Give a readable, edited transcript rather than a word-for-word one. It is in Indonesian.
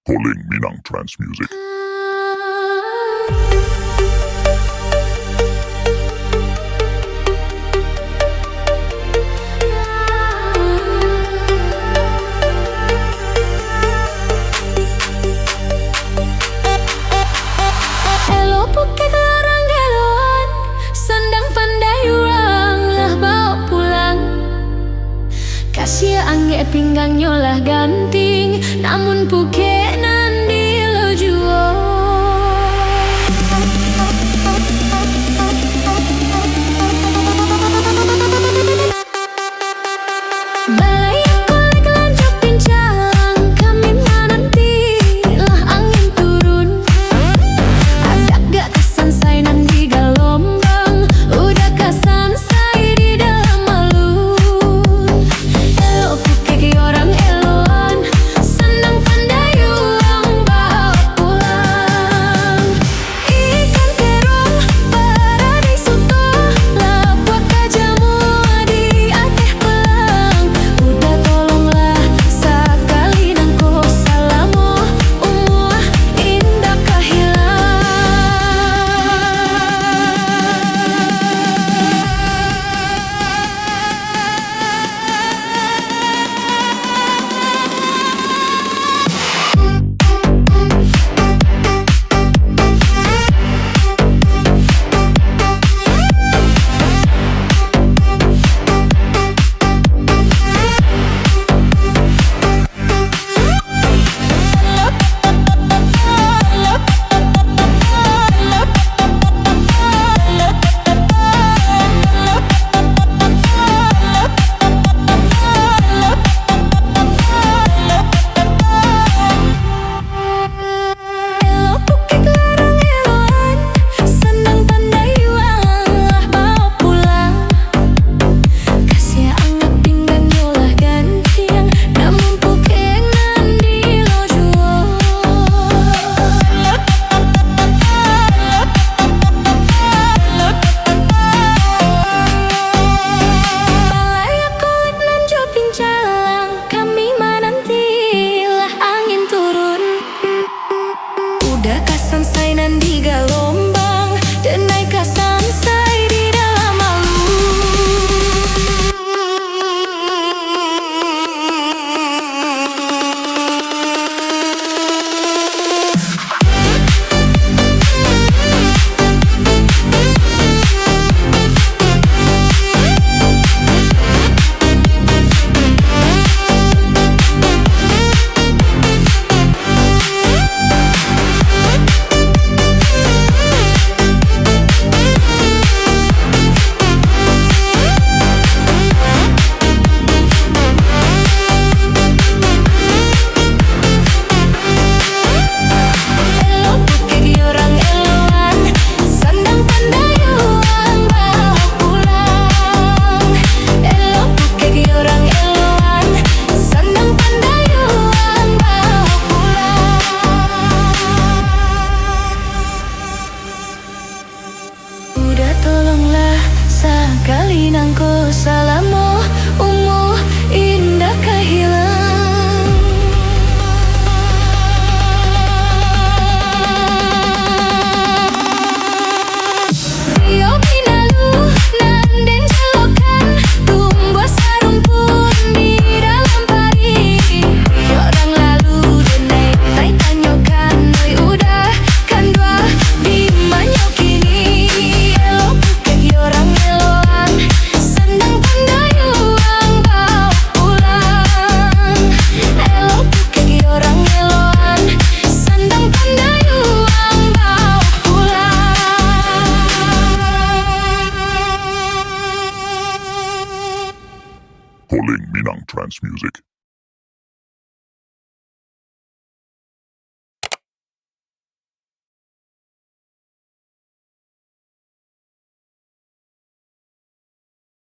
Calling Minang Trance Music. Elo pukek larang eloan, sandang pandai urang lah bawa pulang. Kasih angge pinggang nyolah ganting, namun pukek nandi lo juo. Balai kolek lanjut pincang, kami menanti lah angin turun. Ada gak kesan sainan di galombang, udah kesan say di dalam alun. Elo pukek orang eloan, senang pandai uang bawa pulang. Ikan terong, paradis soto, labuak kajamu di ateh pelang. Udah tolonglah sekali nangko salamo, umuah indah kahilang. Elo pukek larang eloan, senang pandai uang lah bawa pulang. Kasih anggap pinggang nyolah gantian, namun pukek nandi lo juo. Balai kolek lanjut pincang, kami menanti lah angin turun. Udah kasan sainan di galombang, dan naik kasan say di dalam alun. Elo pukek orang eloan, sandang pandai uang bawa pulang. Elo pukek orang eloan, sandang pandai uang bawa pulang. Udah tolonglah sekali nangko salamo, umuh indah kahilang. Rio Pinalu, nanden celokan, tumbuh sarumpun di dalam pari. Orang lalu denai tai tanyokan, noi udah kan dua di manyo kini. Elo pukek orang eloan, sandang pandai uang bawa pulang. Elo pukek orang eloan, sandang pandai uang bawa pulang. Calling Minang Trance Music.